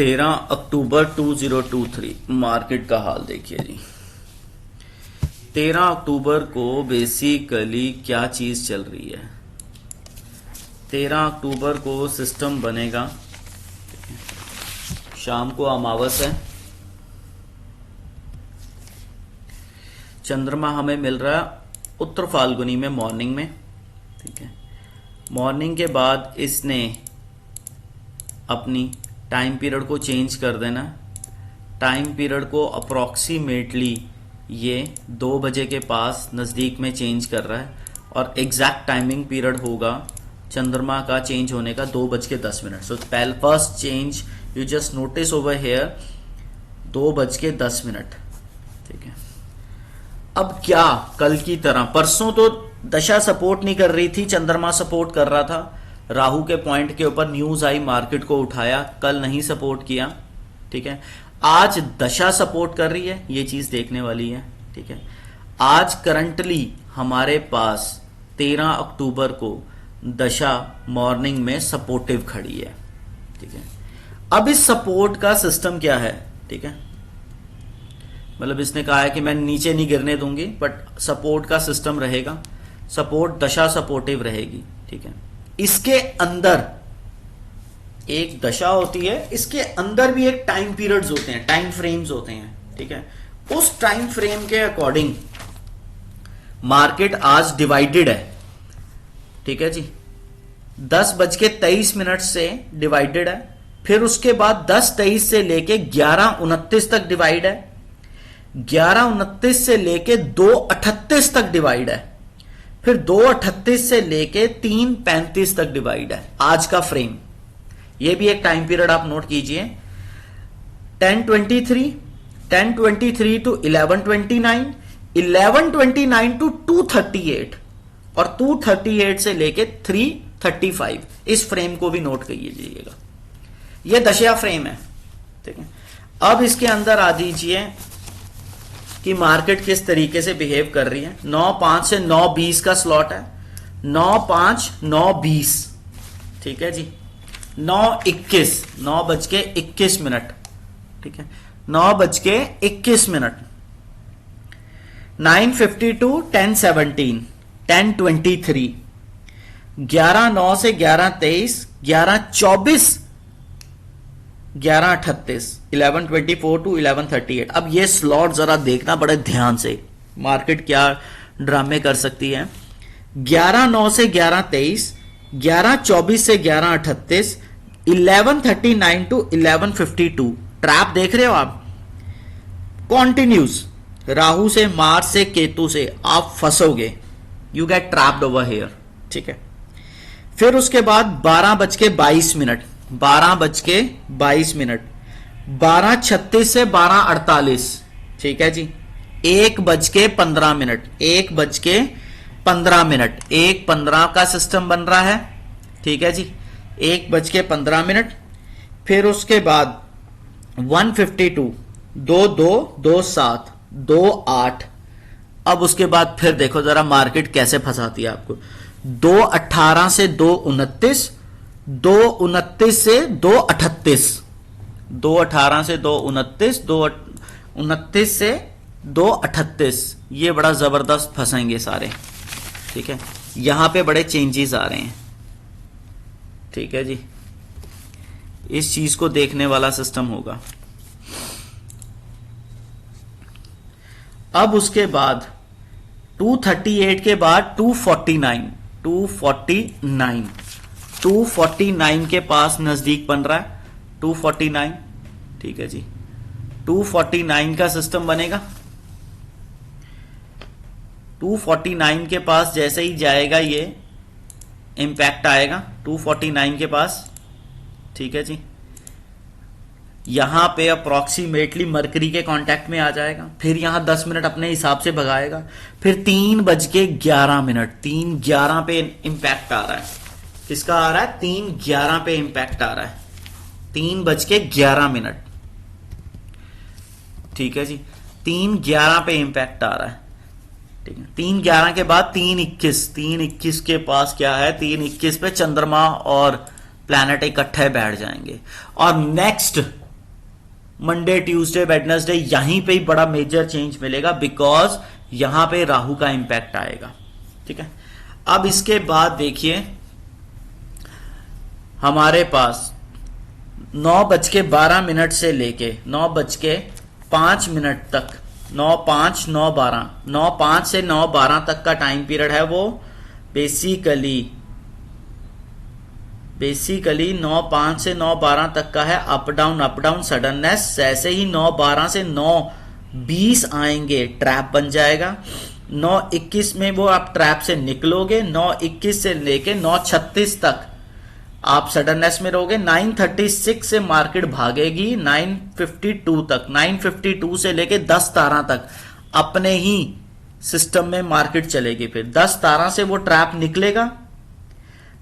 13 अक्टूबर 2023 market का हाल देखिए जी। 13 अक्टूबर को बेसिकली क्या चीज चल रही है। 13 अक्टूबर को सिस्टम बनेगा, शाम को अमावस है, चंद्रमा हमें मिल रहा है उत्तर फाल्गुनी में मॉर्निंग में, ठीक है। मॉर्निंग के बाद इसने अपनी टाइम पीरियड को चेंज कर देना। टाइम पीरियड को अप्रॉक्सीमेटली ये 2 बजे के पास नज़दीक में चेंज कर रहा है और एग्जैक्ट टाइमिंग पीरियड होगा चंद्रमा का चेंज होने का 2:10। सो पहले first change you just notice over here 2:10, ठीक है। अब क्या कल की तरह, परसों तो दशा सपोर्ट नहीं कर रही थी, चंद्रमा सपोर्ट कर रहा था। राहु के पॉइंट के ऊपर न्यूज आई, मार्केट को उठाया, कल नहीं सपोर्ट किया, ठीक है। आज दशा सपोर्ट कर रही है, ये चीज देखने वाली है, ठीक है। आज करंटली हमारे पास 13 अक्टूबर को दशा मॉर्निंग में सपोर्टिव खड़ी है, ठीक है। अब इस सपोर्ट का सिस्टम क्या है, ठीक है, मतलब इसने कहा है कि मैं नीचे नहीं गिरने दूंगी, बट सपोर्ट का सिस्टम रहेगा, सपोर्ट दशा सपोर्टिव रहेगी, ठीक है। इसके अंदर एक दशा होती है, इसके अंदर भी एक टाइम पीरियड्स होते हैं, टाइम फ्रेम्स होते हैं, ठीक है। उस टाइम फ्रेम के अकॉर्डिंग मार्केट आज डिवाइडेड है, ठीक है जी। 10:23 से डिवाइडेड है, फिर उसके बाद 10:23 से लेके 11:29 तक डिवाइड है, 11:29 से लेके 2:38 तक डिवाइड है, फिर 2:38 से लेके 3:35 तक डिवाइड है आज का फ्रेम। ये भी एक टाइम पीरियड आप नोट कीजिए। 10:23 टू 11:29, 11:29 टू 2:38 और 2:38 से लेके 3:35, इस फ्रेम को भी नोट कीजिएगा। ये दशा फ्रेम है, ठीक है। अब इसके अंदर आ दीजिए कि मार्केट किस तरीके से बिहेव कर रही है। 9:05 से 9:20 का स्लॉट है, 9:05, 9:20, ठीक है जी। 9:21, 9:21, ठीक है, 9:21, 9:52, 10:17, 10:23, 11:09 से 11:23, 11:24, 11:38, 11:24 टू 11:38। अब ये स्लॉट जरा देखना बड़े ध्यान से, मार्केट क्या ड्रामे कर सकती है। 11:09 से 11:23, 11:24 से 11:38, 11:39 टू 11:52। ट्रैप देख रहे हो आप, कॉन्टिन्यूस राहु से, मार्स से, केतु से आप फंसोगे, you get trapped over here, ठीक है। फिर उसके बाद 12:22, 12:22, 12:36 से 12:48, ठीक है जी। 1:15, 1:15, 1:15 का सिस्टम बन रहा है, ठीक है जी। 1:15, फिर उसके बाद 1:52, 2:27, 2:08। अब उसके बाद फिर देखो जरा मार्केट कैसे फंसाती है आपको। 2:18 से 2:29, 2:29 से 2:38, 2:18 से 2:29, 2:29 से 2:38। ये बड़ा जबरदस्त फंसेंगे सारे, ठीक है। यहां पे बड़े चेंजेस आ रहे हैं, ठीक है जी। इस चीज को देखने वाला सिस्टम होगा। अब उसके बाद 238 के बाद 249, 249 के पास नजदीक बन रहा है, 249, ठीक है जी। 249 का सिस्टम बनेगा। 249 के पास जैसे ही जाएगा ये इंपैक्ट आएगा 249 के पास, ठीक है जी। यहां पे अप्रॉक्सीमेटली मरकरी के कांटेक्ट में आ जाएगा, फिर यहां 10 मिनट अपने हिसाब से भगाएगा, फिर 3:11, 3:11 पे इंपैक्ट आ रहा है। किसका आ रहा है? 3:11 पे इंपैक्ट आ रहा है, 3:11, ठीक है जी। 3:11 पे इंपैक्ट आ रहा है, ठीक है। 3:11 के बाद 3:21 के पास क्या है? 3:21 पे चंद्रमा और प्लैनेट इकट्ठे बैठ जाएंगे और नेक्स्ट मंडे ट्यूसडे वेडनेसडे यहीं पे ही बड़ा मेजर चेंज मिलेगा, बिकॉज यहां पे राहु का इंपैक्ट आएगा। ठीक है, अब इसके बाद देखिए हमारे पास 9:12 से लेके 9:05 तक 9:05 9:12 9:05 से 9:12 तक का टाइम पीरियड है, वो बेसिकली 9:05 से 9:12 तक का है अप डाउन सडननेस। जैसे ही 9:12 से 9:20 आएंगे ट्रैप बन जाएगा। 9:21 में वो आप ट्रैप से निकलोगे, 9:21 से लेके 9:36 तक आप सडननेस में रहोगे। 9:36 से मार्केट भागेगी 9:52 तक, 9:52 से लेके 10:13 तक अपने ही सिस्टम में मार्केट चलेगी। फिर 10:13 से वो ट्रैप निकलेगा,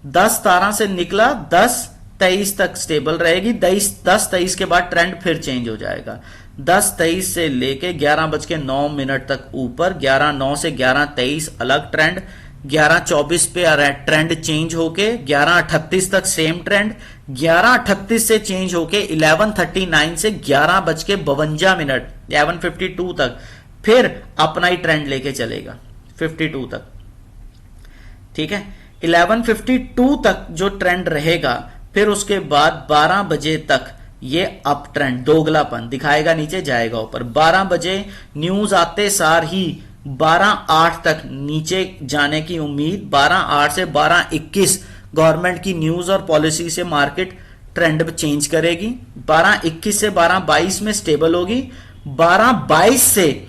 10:13 से निकला 10:23 तक स्टेबल रहेगी। 10:23 के बाद ट्रेंड फिर चेंज हो जाएगा। 10:23 से लेके 11:09 तक ऊपर, 11:09 से 11:23 अलग ट्रेंड, 11:24 पे आ रहा है ट्रेंड चेंज होके 11:38 तक सेम ट्रेंड, 11:38 से चेंज होके 11:39 से 11:52 11:52 तक फिर अपना ही ट्रेंड लेके चलेगा 52 तक। ठीक है, 11:52 तक जो ट्रेंड रहेगा, फिर उसके बाद 12 बजे तक ये अप ट्रेंड दोगलापन दिखाएगा, नीचे जाएगा ऊपर। 12 बजे न्यूज आते सार ही 12:08 तक नीचे जाने की उम्मीद, 12:08 से 12:21 गवर्नमेंट की न्यूज और पॉलिसी से मार्केट ट्रेंड चेंज करेगी। 12:21 से 12:22 में स्टेबल होगी। 12:22 से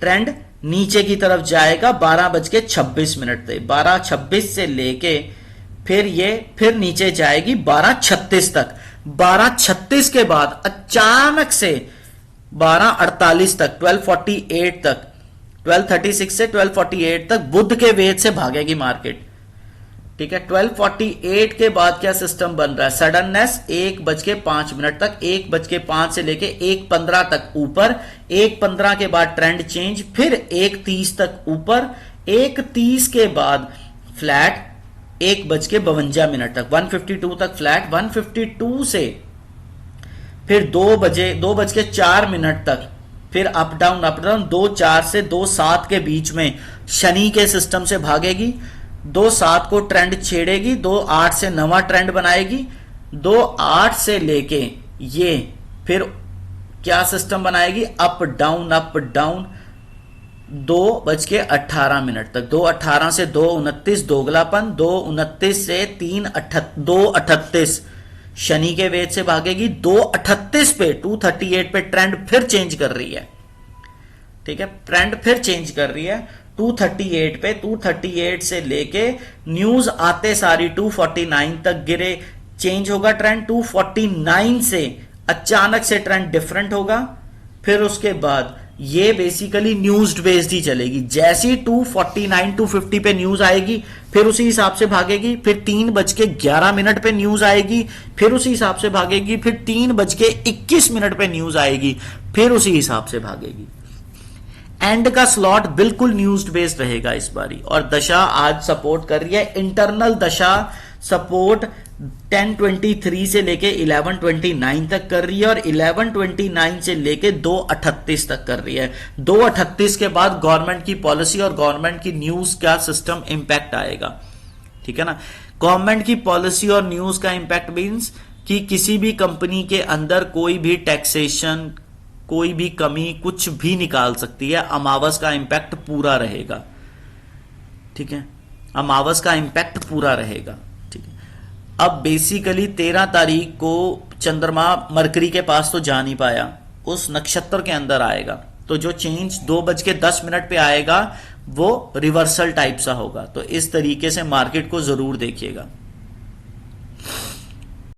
ट्रेंड नीचे की तरफ जाएगा 12:26 तक। 12:26 से लेके फिर नीचे जाएगी 12:36 तक। 12:36 के बाद अचानक से 12:48 तक 12:48 तक 12:36 से 12:48 तक बुध के वेद से भागेगी मार्केट। ठीक है, 12:48 के बाद क्या सिस्टम बन रहा है? सडननेस 1:05 तक, 1:05 से लेके 1:15 तक ऊपर, 1:15 के बाद ट्रेंड चेंज, फिर 1:30 तक ऊपर, 1:30 के बाद फ्लैट 1:52 तक, 152 तक फ्लैट, 152 से फिर 2:04 तक फिर अप डाउन 2:04 से 2:07 के बीच में शनि के सिस्टम से भागेगी। 2:07 को ट्रेंड छेड़ेगी, 2:08 से नवा ट्रेंड बनाएगी। 2:08 से लेके ये फिर क्या सिस्टम बनाएगी? अप डाउन 2:18 तक, 2:18 से 2:29 दोगलापन, 2:29 से 2:38 शनि के वेद से भागेगी। 2:38 पे 238 पे ट्रेंड फिर चेंज कर रही है। ठीक है, ट्रेंड फिर चेंज कर रही है 238 पे। 238 से लेके न्यूज आते सारी 249 तक गिरे, चेंज होगा ट्रेंड। 249 से अचानक से ट्रेंड डिफरेंट होगा। फिर उसके बाद ये बेसिकली न्यूज बेस्ड ही चलेगी। जैसी 249 250 पे न्यूज आएगी फिर उसी हिसाब से भागेगी। फिर 3:11 पे न्यूज आएगी, फिर उसी हिसाब से भागेगी। फिर 3:21 पे न्यूज आएगी, फिर उसी हिसाब से भागेगी। एंड का स्लॉट बिल्कुल न्यूज बेस्ड रहेगा इस बारी। और दशा आज सपोर्ट कर रही है, इंटरनल दशा सपोर्ट 10:23 से लेके 11:29 तक कर रही है, और 11:29 से लेके 2:38 तक कर रही है। 2:38 के बाद गवर्नमेंट की पॉलिसी और गवर्नमेंट की न्यूज का सिस्टम इंपैक्ट आएगा। ठीक है ना, गवर्नमेंट की पॉलिसी और न्यूज का इंपैक्ट मींस कि किसी भी कंपनी के अंदर कोई भी टैक्सेशन, कोई भी कमी कुछ भी निकाल सकती है। अमावस का इंपैक्ट पूरा रहेगा। ठीक है, अमावस का इंपैक्ट पूरा रहेगा। ठीक है, अब बेसिकली 13 तारीख को चंद्रमा मरकरी के पास तो जा नहीं पाया, उस नक्षत्र के अंदर आएगा, तो जो चेंज 2:10 पे आएगा वो रिवर्सल टाइप सा होगा। तो इस तरीके से मार्केट को जरूर देखिएगा।